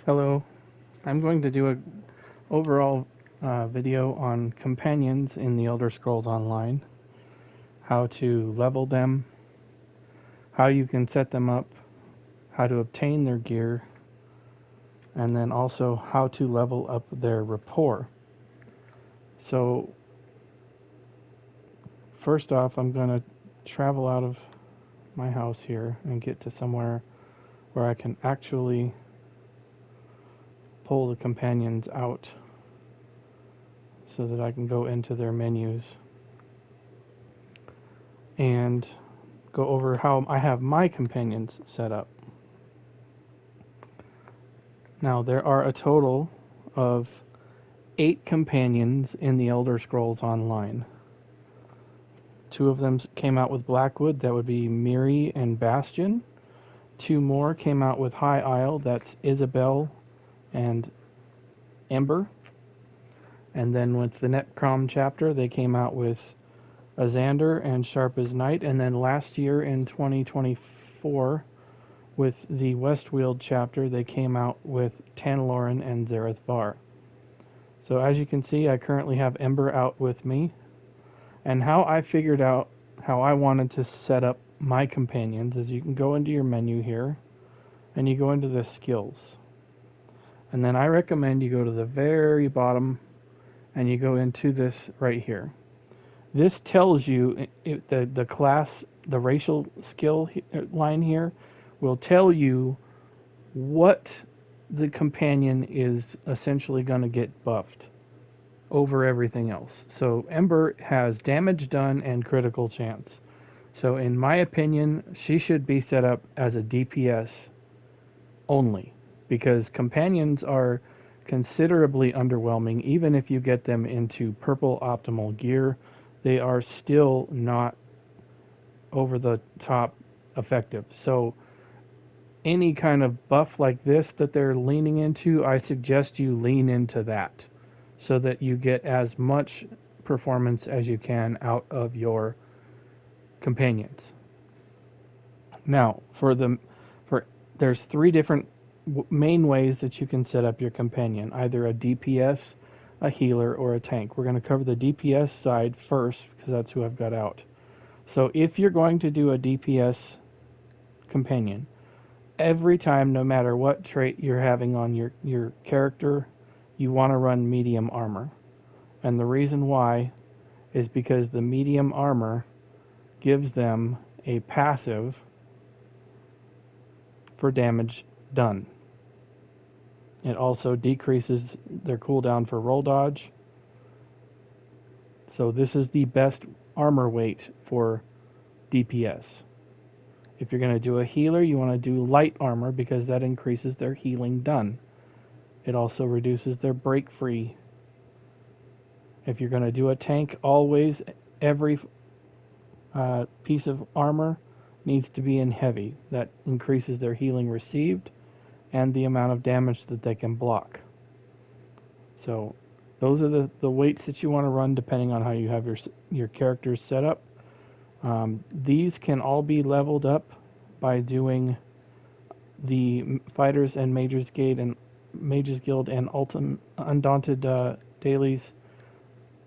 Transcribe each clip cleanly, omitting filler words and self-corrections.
Hello, I'm going to do a overall video on companions in the Elder Scrolls Online, how to level them, how you can set them up, how to obtain their gear, and then also how to level up their rapport. So first off, I'm going to travel out of my house here and get to somewhere where I can actually pull the companions out so that I can go into their menus and go over how I have my companions set up. Now, there are a total of 8 companions in the Elder Scrolls Online. 2 of them came out with Blackwood, that would be Miri and Bastion. 2 more came out with High Isle, that's Isabelle and Ember. And then with the Necrom chapter, they came out with Azander and Sharp as Night. And then last year in 2024, with the Wield chapter, they came out with Tanloren and Zerith. So as you can see, I currently have Ember out with me. And how I figured out how I wanted to set up my companions is you can go into your menu here, and you go into the skills. And then I recommend you go to the very bottom, and you go into this right here. This tells you the class, the racial skill line here will tell you what the companion is essentially going to get buffed over everything else. So Ember has damage done and critical chance. So in my opinion, she should be set up as a DPS only, because companions are considerably underwhelming. Even if you get them into purple optimal gear, they are still not over the top effective. So any kind of buff like this that they're leaning into, I suggest you lean into that so that you get as much performance as you can out of your companions. Now, for there's 3 different main ways that you can set up your companion, either a DPS, a healer, or a tank. We're going to cover the DPS side first because that's who I've got out. So if you're going to do a DPS companion, every time, no matter what trait you're having on your character, you want to run medium armor. And the reason why is because the medium armor gives them a passive for damage done. It also decreases their cooldown for roll dodge. So this is the best armor weight for DPS. If you're going to do a healer, you want to do light armor because that increases their healing done. It also reduces their break free. If you're going to do a tank, always every piece of armor needs to be in heavy. That increases their healing received and the amount of damage that they can block. So those are the weights that you want to run depending on how you have your characters set up. These can all be leveled up by doing the Fighters and Mages Guild and Undaunted dailies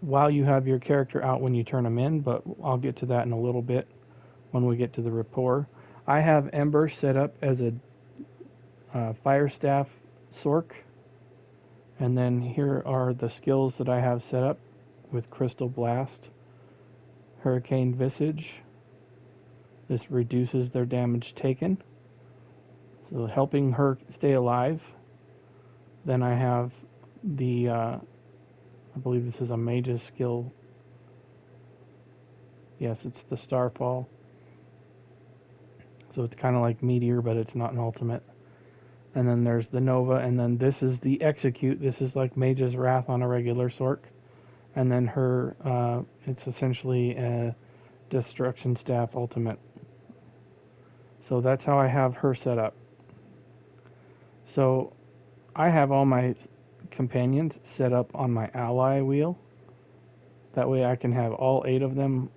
while you have your character out when you turn them in, but I'll get to that in a little bit when we get to the rapport. I have Ember set up as a Fire Staff Sork, and then here are the skills that I have set up with Crystal Blast, Hurricane Visage. This reduces their damage taken, so helping her stay alive. Then I have the, I believe this is a mage's skill. Yes, it's the Starfall. So it's kind of like Meteor, but it's not an ultimate. And then there's the Nova, and then this is the Execute. This is like Mage's Wrath on a regular Sork. And then her, it's essentially a Destruction Staff ultimate. So that's how I have her set up. So I have all my companions set up on my ally wheel. That way I can have all 8 of them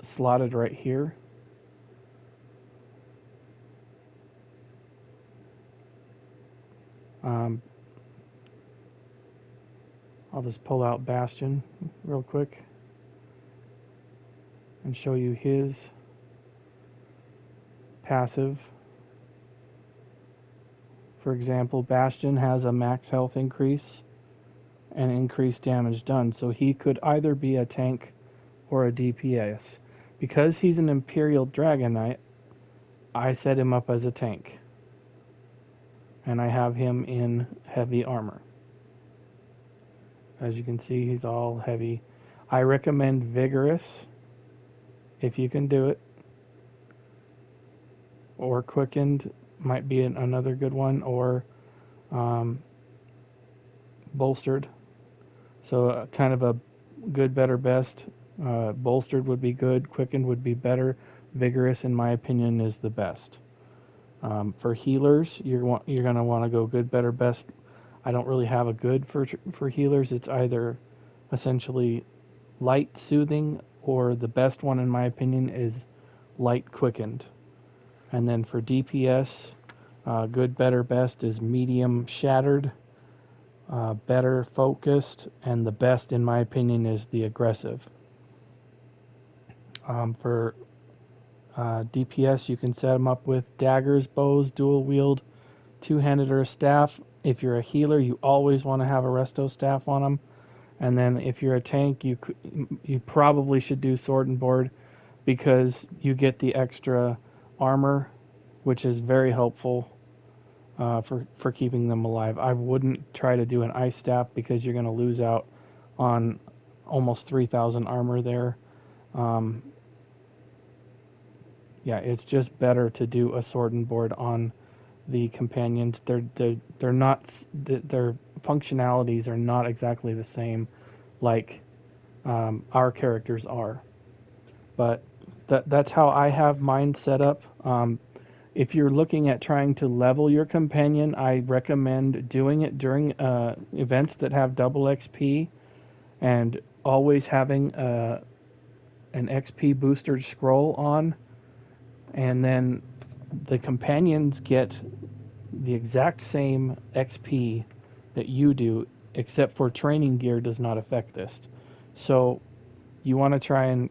slotted right here. Um, I'll just pull out Bastion real quick and show you his passive. For example, Bastion has a max health increase and increased damage done, so he could either be a tank or a DPS. Because he's an Imperial Dragon Knight, I set him up as a tank, and I have him in heavy armor. As you can see, he's all heavy. I recommend Vigorous if you can do it, or Quickened might be another good one, or Bolstered. So kind of a good, better, best. Bolstered would be good, Quickened would be better, Vigorous, in my opinion, is the best. For healers, you're going to want to go good, better, best. I don't really have a good for healers. It's either essentially light soothing, or the best one in my opinion is light quickened. And then for DPS, good, better, best is medium shattered, better focused, and the best in my opinion is the aggressive. For DPS, you can set them up with daggers, bows, dual wield, two-handed, or a staff. If you're a healer, you always want to have a resto staff on them. And then if you're a tank, you probably should do sword and board, because you get the extra armor, which is very helpful for keeping them alive. I wouldn't try to do an ice staff because you're going to lose out on almost 3,000 armor there. Yeah, it's just better to do a sword and board on the companions. They're not, their functionalities are not exactly the same like our characters are. But that's how I have mine set up. If you're looking at trying to level your companion, I recommend doing it during events that have double XP, and always having an XP booster scroll on, and then the companions get the exact same XP that you do, except for training gear does not affect this. So you want to try and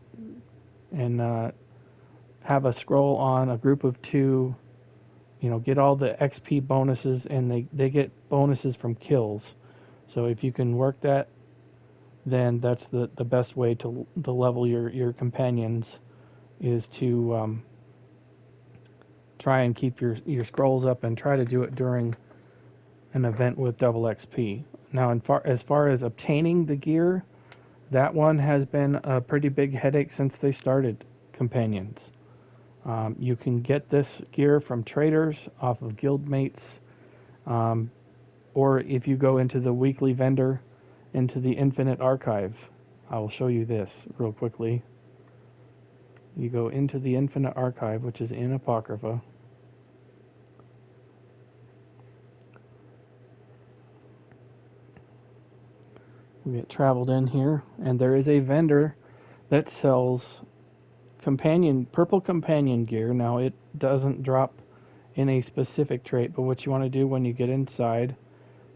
have a scroll on, a group of 2, get all the XP bonuses, and they get bonuses from kills. So if you can work that, then that's the best way to level your companions, is to try and keep your scrolls up and try to do it during an event with double XP. Now, as far as obtaining the gear, that one has been a pretty big headache since they started companions. You can get this gear from traders off of guildmates, or if you go into the weekly vendor, into the Infinite Archive. I will show you this real quickly. You go into the Infinite Archive, which is in Apocrypha. We get traveled in here, and there is a vendor that sells purple companion gear. Now, it doesn't drop in a specific trait, but what you want to do when you get inside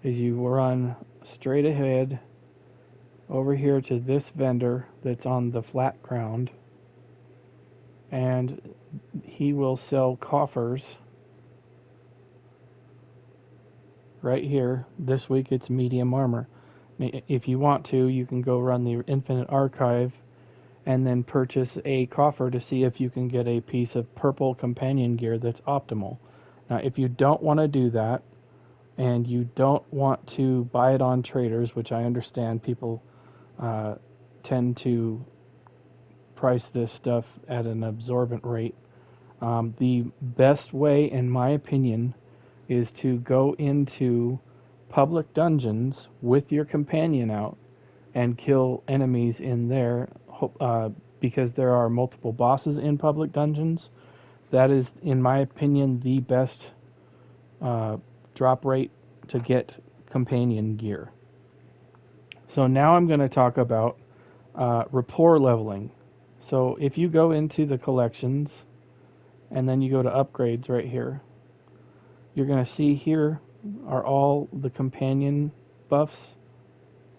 is you run straight ahead over here to this vendor that's on the flat ground, and he will sell coffers right here. This week it's medium armor. If you want to, you can go run the Infinite Archive and then purchase a coffer to see if you can get a piece of purple companion gear that's optimal. Now, if you don't want to do that, and you don't want to buy it on traders, which I understand people tend to price this stuff at an absorbent rate, the best way, in my opinion, is to go into public dungeons with your companion out and kill enemies in there, because there are multiple bosses in public dungeons. That is, in my opinion, the best drop rate to get companion gear. So now I'm going to talk about rapport leveling. So if you go into the collections and then you go to upgrades right here, you're going to see here are all the companion buffs,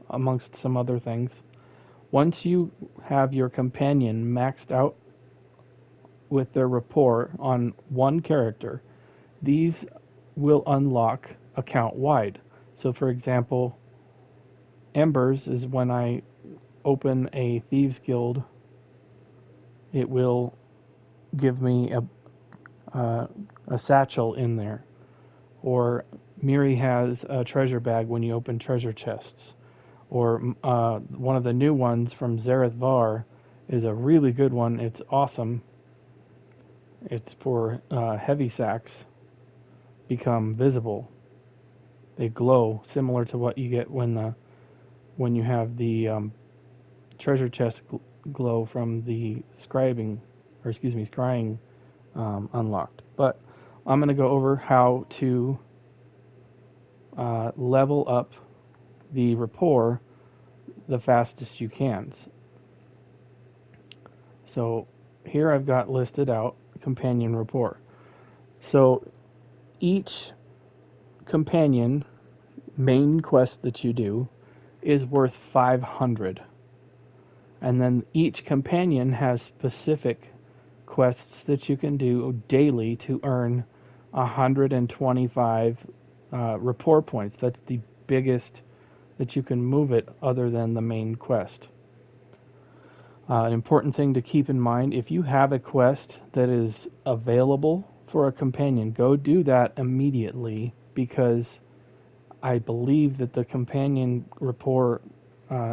amongst some other things. Once you have your companion maxed out with their rapport on one character, these will unlock account wide. So, for example, Embers is when I open a Thieves Guild, it will give me a satchel in there. Or Miri has a treasure bag when you open treasure chests. Or one of the new ones from Zerith Var is a really good one. It's awesome. It's for heavy sacks become visible. They glow, similar to what you get when you have the treasure chest glow from the scrying unlocked. But I'm going to go over how to level up the rapport the fastest you can. So here I've got listed out companion rapport. So each companion main quest that you do is worth 500. And then each companion has specific quests that you can do daily to earn 125 rapport points. That's the biggest that you can move it other than the main quest. An important thing to keep in mind, if you have a quest that is available for a companion, go do that immediately, because I believe that the companion rapport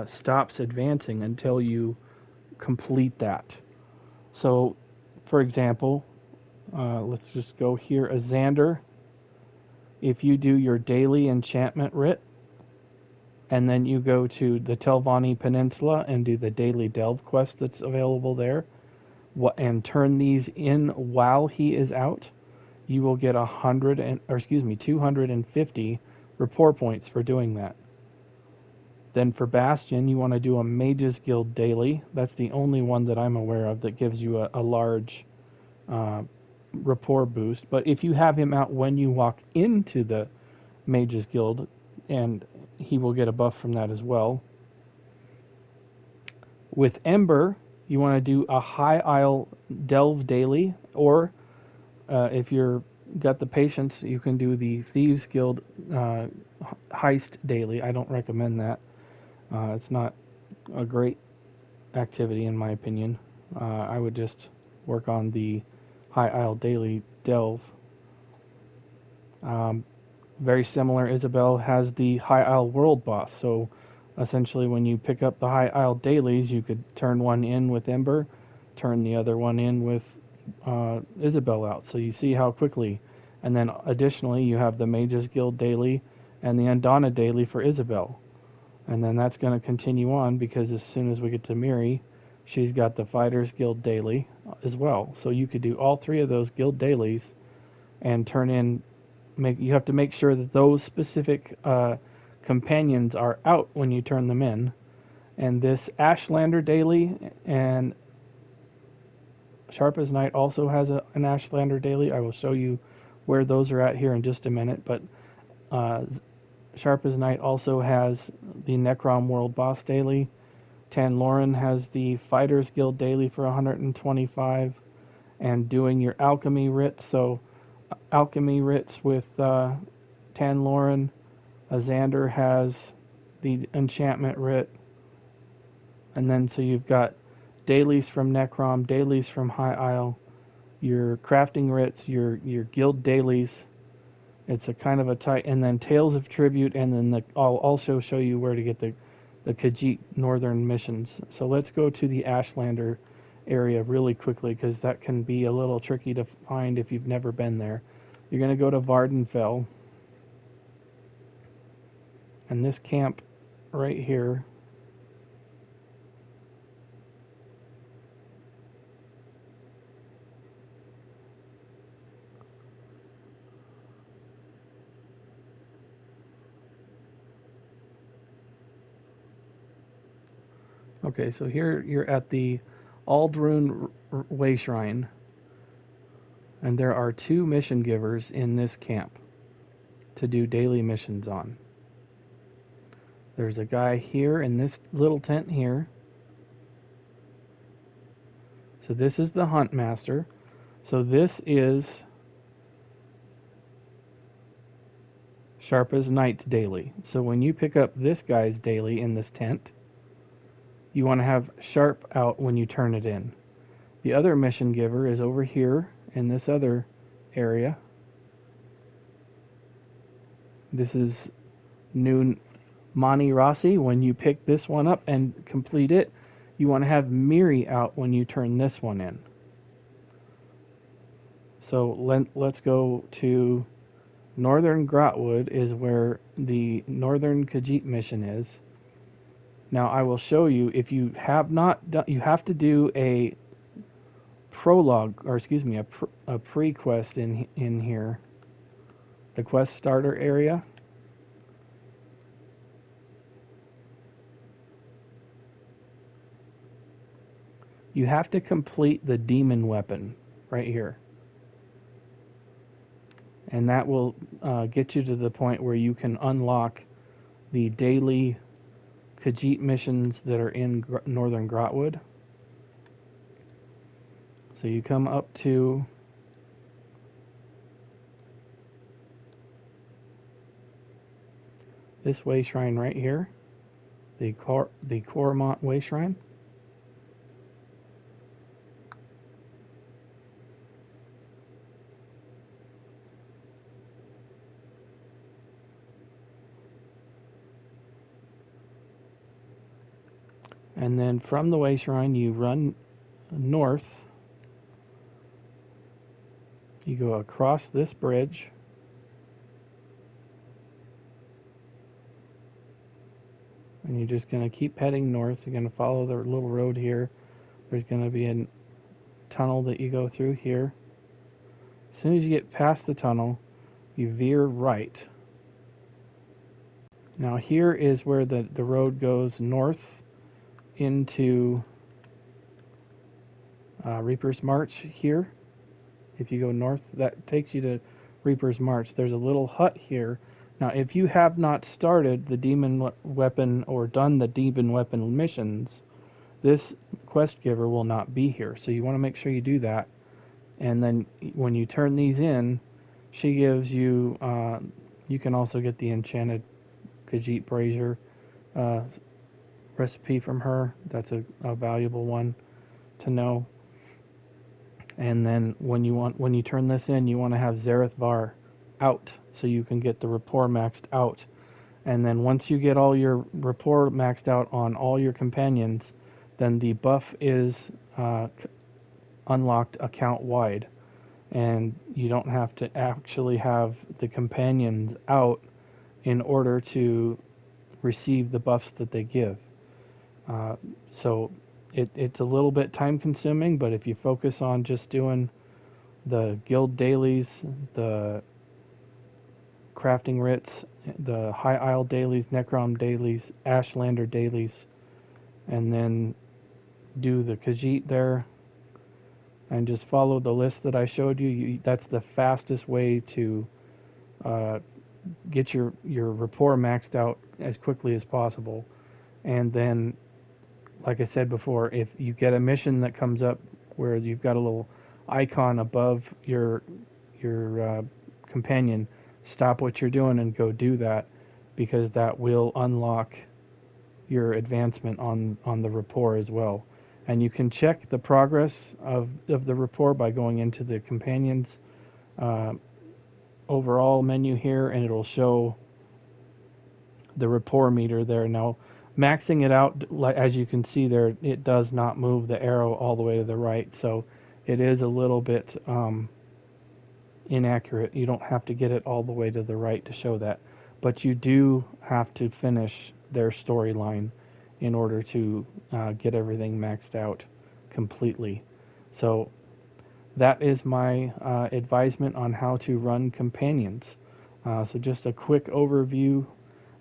stops advancing until you complete that. So, for example, let's just go here, Azander. If you do your daily enchantment writ, and then you go to the Telvanni Peninsula and do the daily delve quest that's available there, and turn these in while he is out, you will get 250 rapport points for doing that. Then for Bastion, you want to do a Mages Guild daily. That's the only one that I'm aware of that gives you a large rapport boost. But if you have him out when you walk into the Mages Guild, and he will get a buff from that as well. With Ember, you want to do a High Isle Delve daily, or if you're got the patience, you can do the Thieves Guild Heist daily. I don't recommend that. It's not a great activity in my opinion. I would just work on the High Isle daily delve. Very similar, Isabelle has the High Isle World Boss. So essentially, when you pick up the High Isle dailies, you could turn one in with Ember, turn the other one in with Isabelle out. So you see how quickly. And then additionally, you have the Mages Guild daily and the Undonna daily for Isabelle. And then that's going to continue on, because as soon as we get to Miri, she's got the Fighters Guild daily as well. So you could do all three of those guild dailies and turn in. You have to make sure that those specific companions are out when you turn them in. And this Ashlander daily and Sharp as Night also has an Ashlander daily. I will show you where those are at here in just a minute. But Sharp as Night also has the Necrom World Boss daily. Tanloren has the Fighters Guild daily for 125. And doing your Alchemy writs. So Alchemy writs with Tanloren. Azander has the Enchantment writ. And then so you've got dailies from Necrom, dailies from High Isle, your crafting writs, your guild dailies. It's a kind of a tight, and then Tales of Tribute, and then I'll also show you where to get the Kajit northern missions. So let's go to the Ashlander area really quickly, because that can be a little tricky to find if you've never been there. You're going to go to Vardenfell, and this camp right here Okay, so here you're at the Aldrune Way Shrine, and there are two mission givers in this camp. to do daily missions on. There's a guy here in this little tent here. So this is the Hunt Master. So this is Sharp as Night's daily. So when you pick up this guy's daily in this tent, you want to have Sharp out when you turn it in. The other mission giver is over here in this other area. This is Noon Mani Rossi. When you pick this one up and complete it, you want to have Miri out when you turn this one in. So let's go to Northern Grotwood is where the Northern Kajit mission is. Now I will show you, if you have not done, you have to do a prologue, or excuse me, a pre-quest in here, the quest starter area. You have to complete the demon weapon right here. And that will get you to the point where you can unlock the daily Kajit missions that are in Northern Grotwood. So you come up to this way shrine right here, the Coromont Way Shrine. And then from the Way Shrine, you run north. You go across this bridge. And you're just going to keep heading north. You're going to follow the little road here. There's going to be a tunnel that you go through here. As soon as you get past the tunnel, you veer right. Now here is where the road goes north into Reaper's March here. If you go north, that takes you to Reaper's March. There's a little hut here. Now, if you have not started the demon weapon or done the demon weapon missions, this quest giver will not be here. So you want to make sure you do that. And then when you turn these in, she gives you, you can also get the enchanted Kajit brazier recipe from her. That's a valuable one to know. And then when you turn this in, you want to have Zerith Var out so you can get the rapport maxed out. And then once you get all your rapport maxed out on all your companions, then the buff is unlocked account wide, and you don't have to actually have the companions out in order to receive the buffs that they give. So it's a little bit time consuming, but if you focus on just doing the guild dailies, the crafting writs, the High Isle dailies, Necrom dailies, Ashlander dailies, and then do the Kajit there, and just follow the list that I showed you, that's the fastest way to get your rapport maxed out as quickly as possible. And then, like I said before, if you get a mission that comes up where you've got a little icon above your companion, stop what you're doing and go do that, because that will unlock your advancement on the rapport as well. And you can check the progress of the rapport by going into the companions overall menu here, and it'll show the rapport meter there. Now, maxing it out, as you can see there, it does not move the arrow all the way to the right, so it is a little bit inaccurate. You don't have to get it all the way to the right to show that, but you do have to finish their storyline in order to get everything maxed out completely. So that is my advisement on how to run companions. So just a quick overview.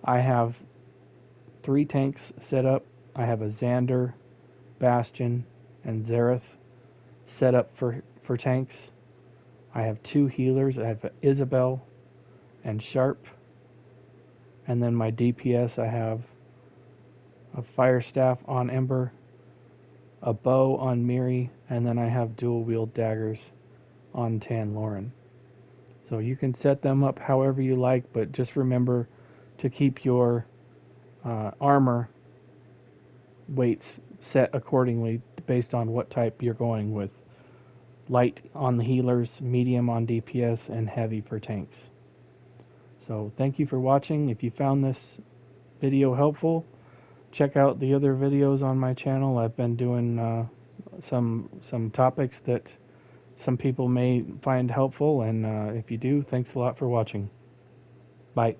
I have 3 tanks set up. I have Azander, Bastion, and Zerith set up for tanks. I have 2 healers. I have Isabelle and Sharp. And then my DPS, I have a Fire Staff on Ember, a bow on Miri, and then I have dual wield daggers on Tanloren. So you can set them up however you like, but just remember to keep your armor weights set accordingly based on what type you're going with. Light on the healers, medium on DPS, and heavy for tanks. So thank you for watching. If you found this video helpful, check out the other videos on my channel. I've been doing some topics that some people may find helpful, and if you do, thanks a lot for watching. Bye.